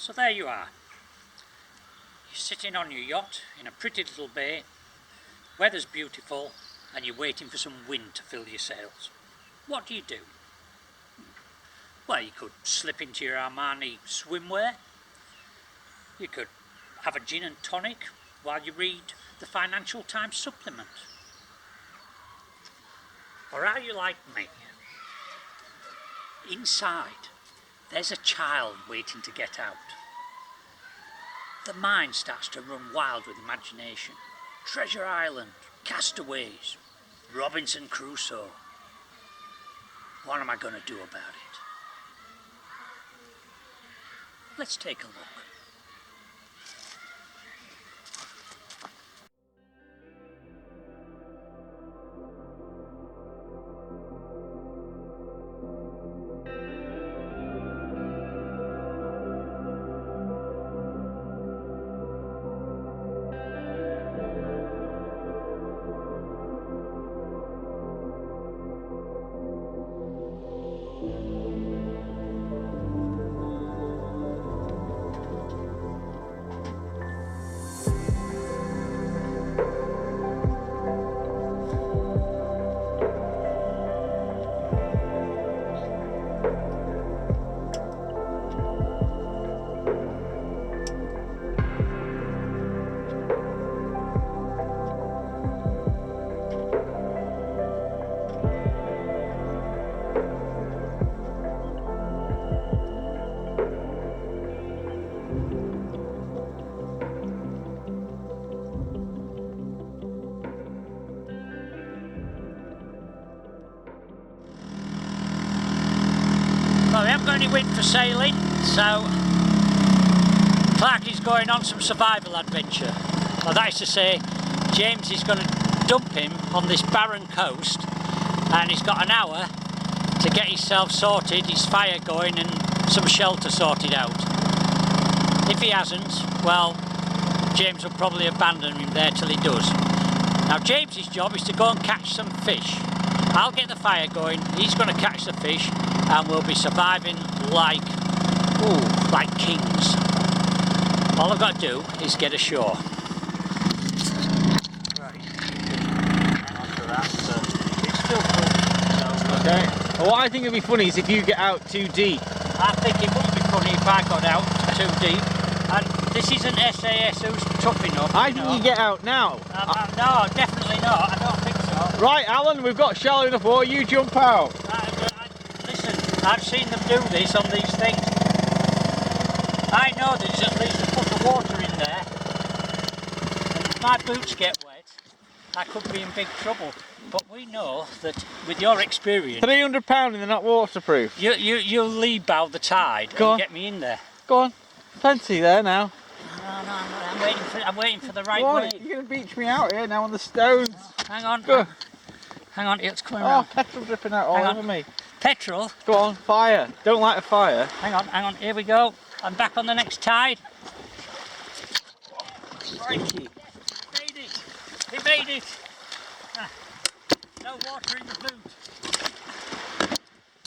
So there you are. You're sitting on your yacht in a pretty little bay, weather's beautiful, and you're waiting for some wind to fill your sails. What do? Well, you could slip into your Armani swimwear. You could have a gin and tonic while you read the Financial Times supplement. Or are you like me? Inside, there's a child waiting to get out. The mind starts to run wild with imagination. Treasure Island, Castaways, Robinson Crusoe. What am I going to do about it? Let's take a look. Well, we haven't got any wind for sailing, so Clarky's going on some survival adventure. Well, that is to say, James is going to dump him on this barren coast, and he's got an hour to get himself sorted, his fire going and some shelter sorted out. If he hasn't, well, James will probably abandon him there till he does. Now James's job is to go and catch some fish. I'll get the fire going, he's going to catch the fish, and we'll be surviving like kings. All I've got to do is get ashore. Right. After that, it's still full. Okay. Well, what I think would be funny is if you get out too deep. I think it would be funny if I got out too deep. And this isn't SAS who's tough enough. I think you get out now. No, definitely not. I don't think so. Right, Alan, we've got shallow enough water. You jump out. Listen, I've seen them do this on these things. I know there's at least a foot of water in there. And if my boots get wet, I could be in big trouble. But we know that with your experience, £300 and they're not waterproof. You'll lead bow the tide and get me in there. Go on, plenty there now. No, I'm waiting for the right way. way. You're going to beach me out here now on the stones. Hang on. Go. Hang on, it's coming around. Oh, petrol dripping out all over me. Petrol? Go on, fire. Don't light a fire. Hang on, here we go. I'm back on the next tide. Crikey. He made it. No water in the boot.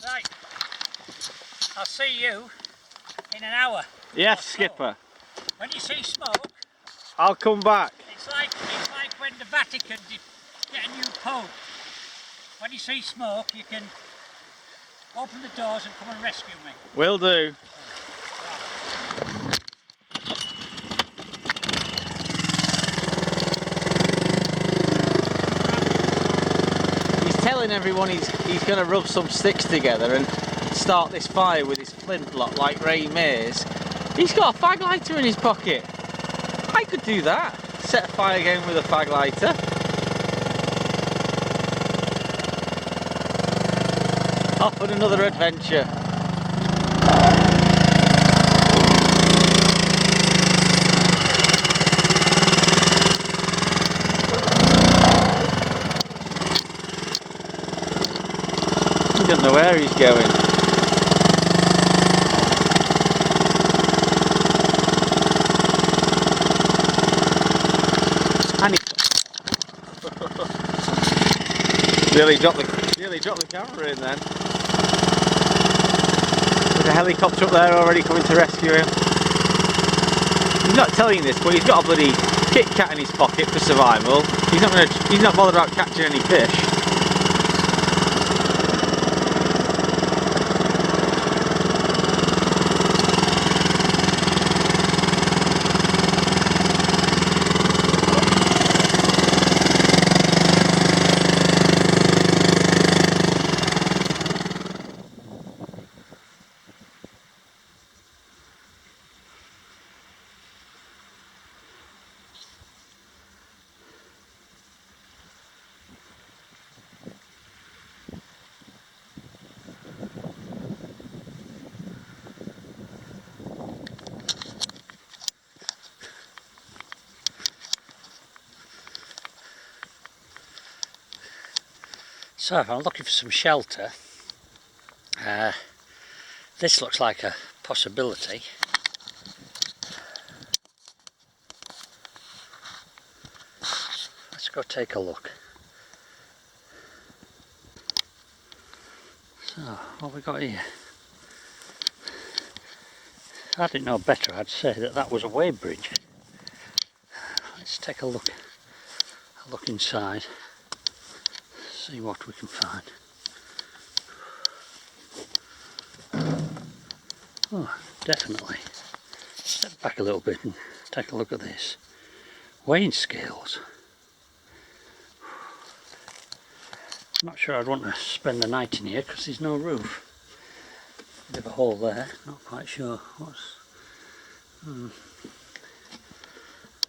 Right. I'll see you in an hour. Yes, skipper. When you see smoke, I'll come back. It's like when the Vatican get a new pope. When you see smoke, you can open the doors and come and rescue me. Will do. He's telling everyone he's going to rub some sticks together and start this fire with his flintlock like Ray Mears. He's got a fag lighter in his pocket. I could do that. Set a fire going with a fag lighter. Off on another adventure. He doesn't know where he's going. And Nearly dropped the camera in then. There's a helicopter up there already coming to rescue him. he's not telling you this, but he's got a bloody Kit Kat in his pocket for survival. He's not bothered about catching any fish. So I'm looking for some shelter. This looks like a possibility. Let's go take a look. So, what have we got here? If I didn't know better, I'd say that was a wave bridge. Let's take a look inside, see what we can find. Oh, definitely. Step back a little bit and take a look at this. Weighing scales. I'm not sure I'd want to spend the night in here because there's no roof. Bit of a hole there, not quite sure what's...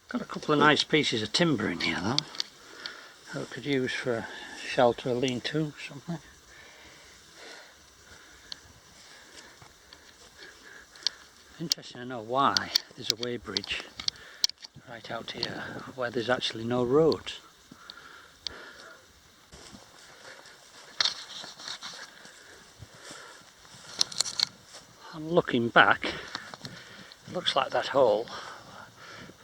Got a couple of nice pieces of timber in here though, that we could use for a shelter, a lean-to, something. Interesting to know why there's a weighbridge right out here where there's actually no road. I'm looking back, it looks like that hole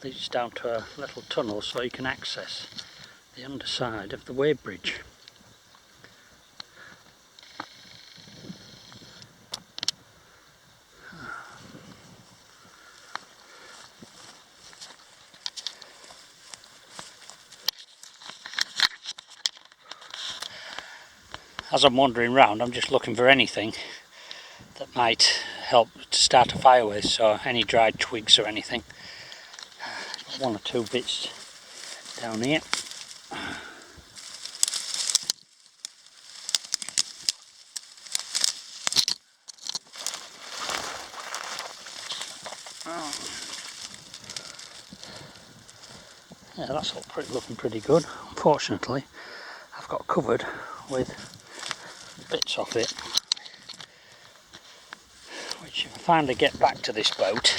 leads down to a little tunnel so you can access the underside of the weighbridge. As I'm wandering around, I'm just looking for anything that might help to start a fire with, so any dried twigs or anything. Got one or two bits down here. Yeah, that's all looking pretty good. Unfortunately, I've got covered with bits of it, which if I finally get back to this boat,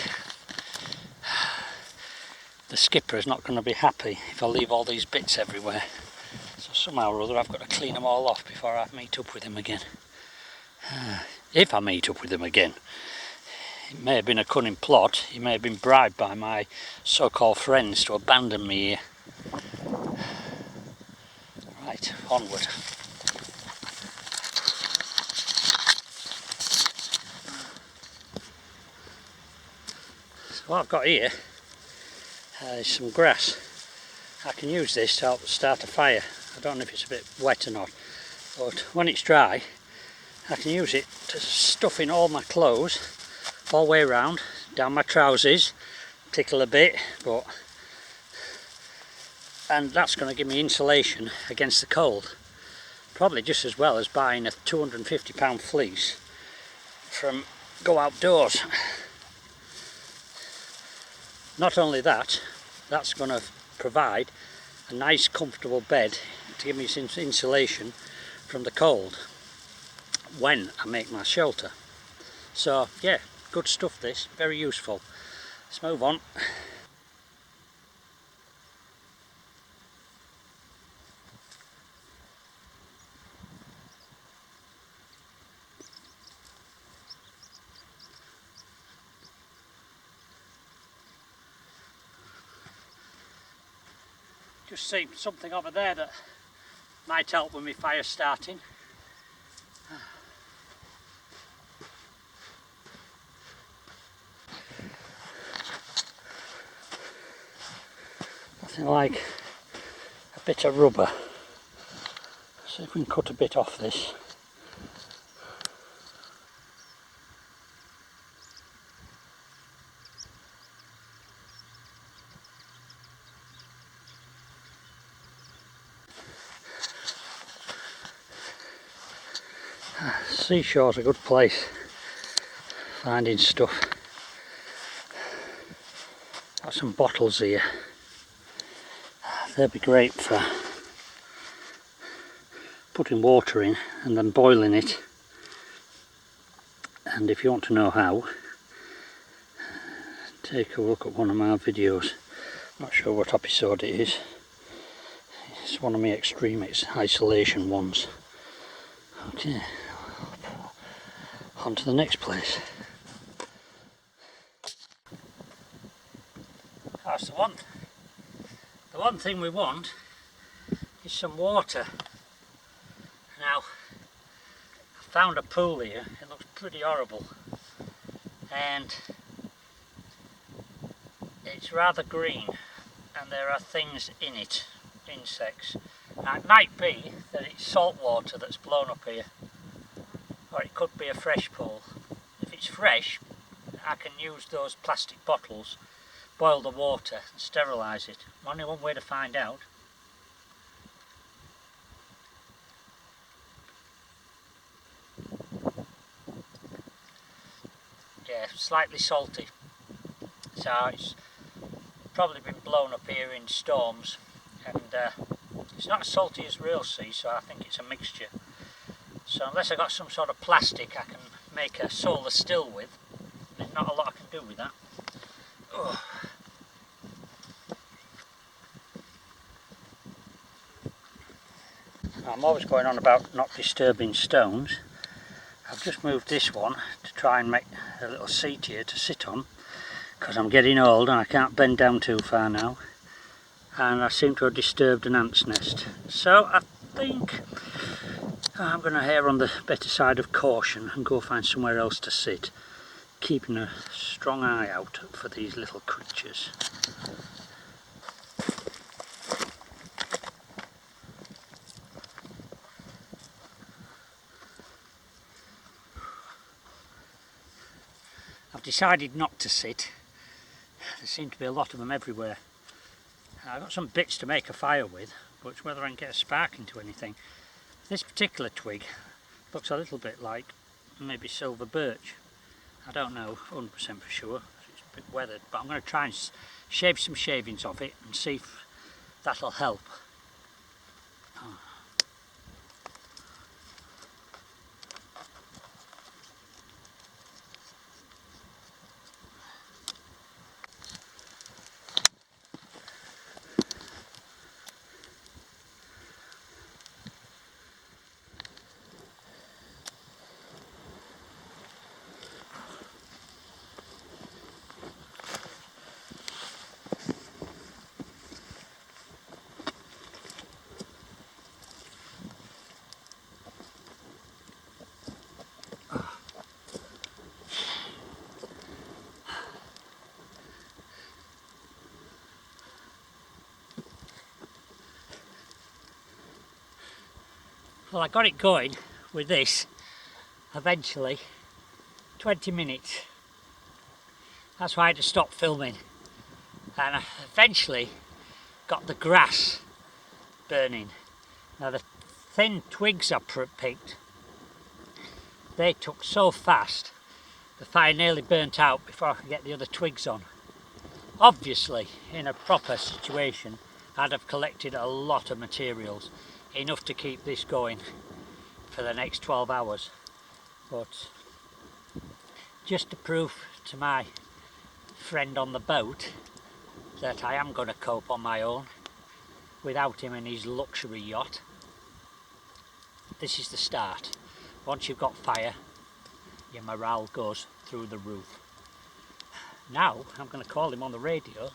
the skipper is not going to be happy if I leave all these bits everywhere. So somehow or other I've got to clean them all off before I meet up with him again. If I meet up with him again. It may have been a cunning plot, he may have been bribed by my so-called friends to abandon me here. Right, onward. So what I've got here is some grass. I can use this to help start a fire. I don't know if it's a bit wet or not, but when it's dry I can use it to stuff in all my clothes all the way around, down my trousers, tickle a bit, and that's going to give me insulation against the cold. Probably just as well as buying a £250 fleece from Go Outdoors. Not only that, that's going to provide a nice comfortable bed to give me some insulation from the cold when I make my shelter. So yeah, good stuff this, very useful. Let's move on. Just seen something over there that might help with my fire starting. Nothing like a bit of rubber. See if we can cut a bit off this. Seashore's a good place finding stuff. Got some bottles here. They'd be great for putting water in and then boiling it. And if you want to know how, take a look at one of my videos. Not sure what episode it is. It's one of my extreme isolation ones. Okay, on to the next place. That's the one thing we want is some water. Now, I found a pool here. It looks pretty horrible, and it's rather green, and there are things in it, insects. Now, it might be that it's salt water that's blown up here, or it could be a fresh pool. If it's fresh, I can use those plastic bottles, boil the water and sterilise it. Only one way to find out. Yeah, slightly salty. So it's probably been blown up here in storms, and it's not as salty as real sea, so I think it's a mixture. So unless I got some sort of plastic I can make a solar still with, there's not a lot I can do with that. Ugh. I'm always going on about not disturbing stones. I've just moved this one to try and make a little seat here to sit on, because I'm getting old and I can't bend down too far now, and I seem to have disturbed an ant's nest. So I think I'm going to err on the better side of caution and go find somewhere else to sit, keeping a strong eye out for these little creatures. I've decided not to sit. There seem to be a lot of them everywhere. I've got some bits to make a fire with, but it's whether I can get a spark into anything. This particular twig looks a little bit like maybe silver birch. I don't know 100% for sure, it's a bit weathered, but I'm going to try and shave some shavings off it and see if that'll help. Oh. Well, I got it going with this eventually. 20 minutes. That's why I had to stop filming. And I eventually got the grass burning. Now the thin twigs I picked, they took so fast, the fire nearly burnt out before I could get the other twigs on. Obviously, in a proper situation, I'd have collected a lot of materials, enough to keep this going for the next 12 hours. But just to prove to my friend on the boat that I am going to cope on my own without him and his luxury yacht, this is the start. Once you've got fire, your morale goes through the roof. Now I'm going to call him on the radio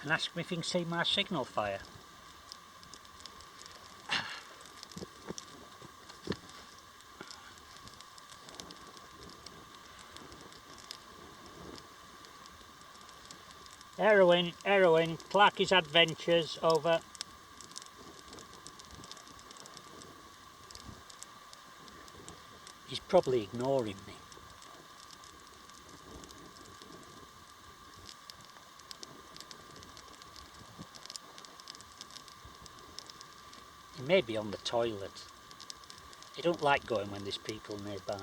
and ask him if he can see my signal fire. Heroin, Clarky's adventures, over. He's probably ignoring me. He may be on the toilet. He don't like going when there's people nearby.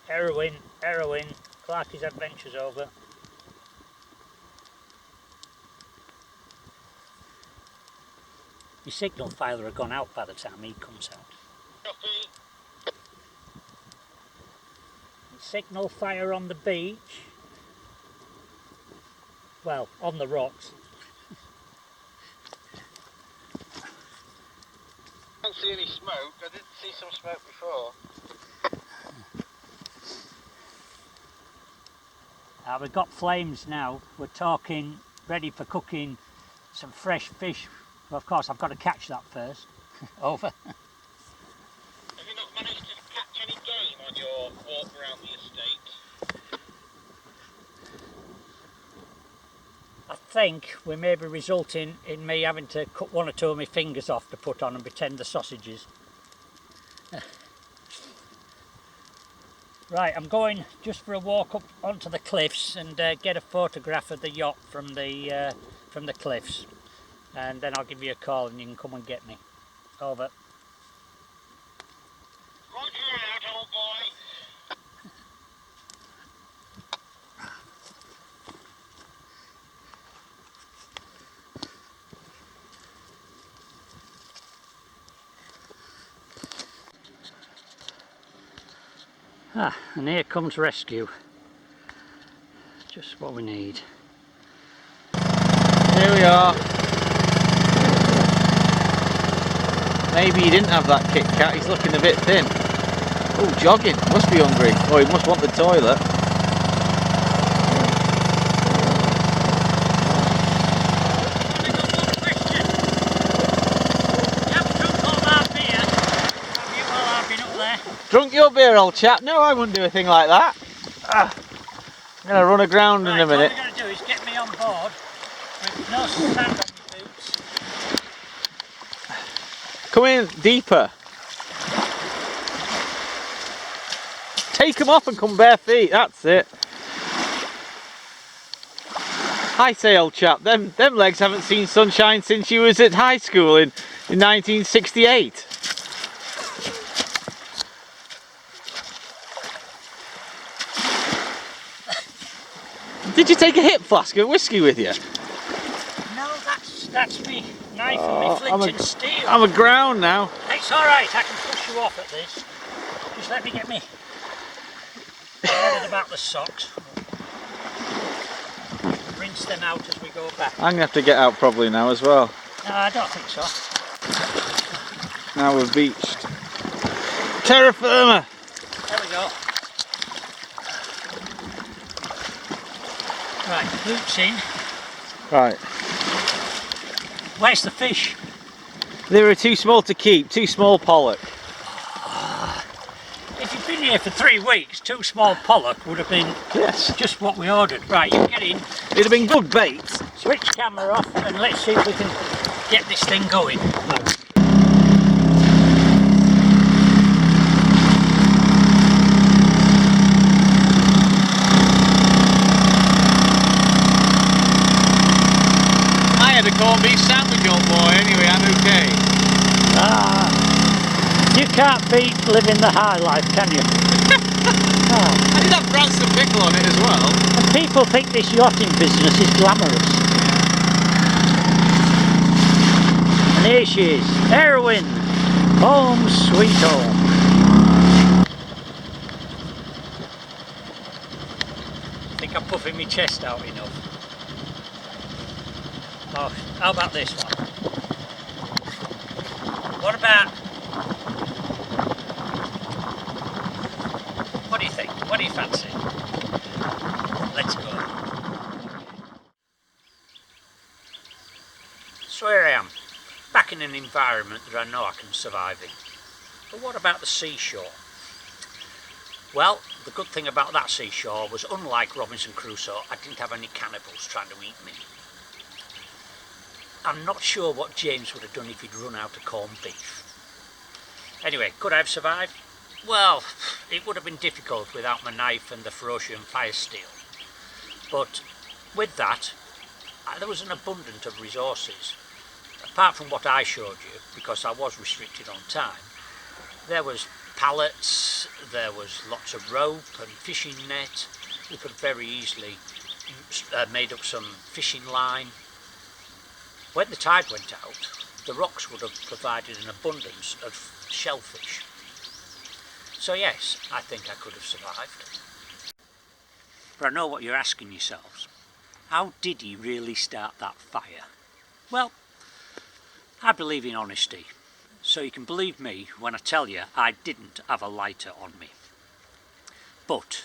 Heroin, Clarky's adventures, over. Your signal filer had gone out by the time he comes out. Copy. Signal fire on the beach. Well, on the rocks. I don't see any smoke. I did see some smoke before. We've got flames now. We're talking ready for cooking some fresh fish. Well, of course, I've got to catch that first. Over. Have you not managed to catch any game on your walk around the estate? I think we may be resulting in me having to cut one or two of my fingers off to put on and pretend the sausages. Right, I'm going just for a walk up onto the cliffs and get a photograph of the yacht from the cliffs, and then I'll give you a call and you can come and get me. Over. Roger out, old boy. Ah, and here comes rescue. Just what we need. Here we are. Maybe he didn't have that Kit Kat, he's looking a bit thin. Oh, jogging, must be hungry. Or he must want the toilet. Drunk your beer, old chap? No, I wouldn't do a thing like that. I'm going to run aground in a minute. What we're going to do is get me on board with no sand on my boots. Come in deeper. Take them off and come bare feet, that's it. I say, old chap, them legs haven't seen sunshine since you was at high school in 1968. Did you take a hip flask of whiskey with you? No, that's me knife and me flint and steel. I'm aground now. It's alright, I can push you off at this. Just let me get me worried about the socks. Rinse them out as we go back. I'm going to have to get out probably now as well. No, I don't think so. Now we're beached. Terra firma. There we go. Right, boots in. Right. Where's the fish? They were too small to keep, too small pollock. If you've been here for 3 weeks, 2 small pollock would have been just what we ordered. Right, you get in. It'd have been good bait. Switch camera off and let's see if we can get this thing going. I had a corned beef sandwich, old boy. Anyway, I'm okay. You can't beat living the high life, can you? I did have Branston pickle on it as well. And people think this yachting business is glamorous. And here she is, Heroin, home sweet home. I think I'm puffing my chest out enough. Oh, how about this one? What about... What do you think? What do you fancy? Let's go. So here I am, back in an environment that I know I can survive in. But what about the seashore? Well, the good thing about that seashore was, unlike Robinson Crusoe, I didn't have any cannibals trying to eat me. I'm not sure what James would have done if he'd run out of corned beef. Anyway, could I have survived? Well, it would have been difficult without my knife and the ferocious fire steel. But with that, there was an abundance of resources. Apart from what I showed you, because I was restricted on time, there was pallets, there was lots of rope and fishing net. We could have very easily made up some fishing line. When the tide went out, the rocks would have provided an abundance of shellfish. So yes, I think I could have survived. But I know what you're asking yourselves. How did he really start that fire? Well, I believe in honesty, so you can believe me when I tell you I didn't have a lighter on me. But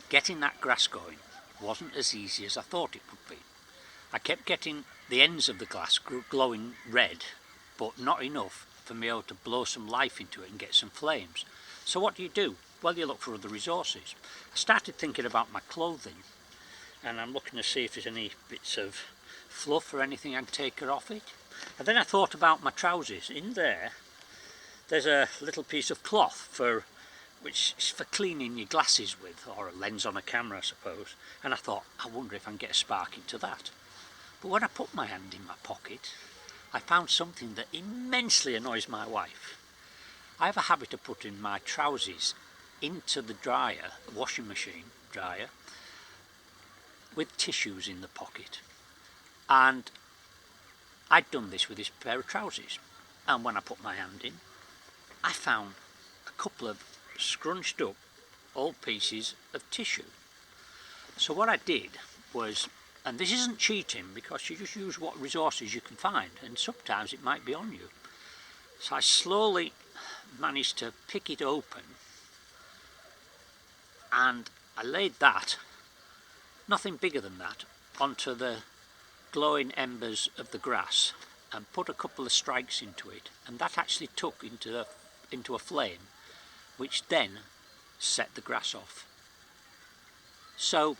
getting that grass going wasn't as easy as I thought it would be. I kept getting the ends of the glass glowing red, but not enough for me to blow some life into it and get some flames. So what do? Well, you look for other resources. I started thinking about my clothing, and I'm looking to see if there's any bits of fluff or anything I can take off it. And then I thought about my trousers. In there's a little piece of cloth which is for cleaning your glasses with, or a lens on a camera, I suppose. And I thought, I wonder if I can get a spark into that. But when I put my hand in my pocket, I found something that immensely annoys my wife. I have a habit of putting my trousers into the washing machine dryer, with tissues in the pocket. And I'd done this with this pair of trousers. And when I put my hand in, I found a couple of scrunched up old pieces of tissue. So what I did was, and this isn't cheating because you just use what resources you can find, and sometimes it might be on you. So I slowly managed to pick it open, and I laid that, nothing bigger than that, onto the glowing embers of the grass and put a couple of strikes into it, and that actually took into a flame, which then set the grass off. So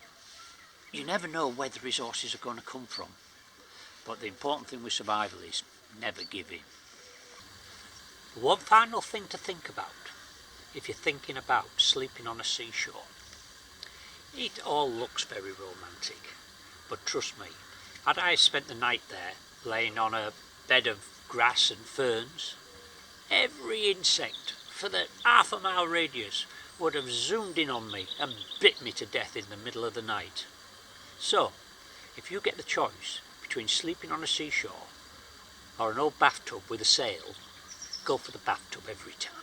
you never know where the resources are going to come from, but the important thing with survival is never give in. One final thing to think about if you're thinking about sleeping on a seashore. It all looks very romantic, but trust me, had I spent the night there laying on a bed of grass and ferns, every insect for the half a mile radius would have zoomed in on me and bit me to death in the middle of the night. So, if you get the choice between sleeping on a seashore or an old bathtub with a sail, go for the bathtub every time.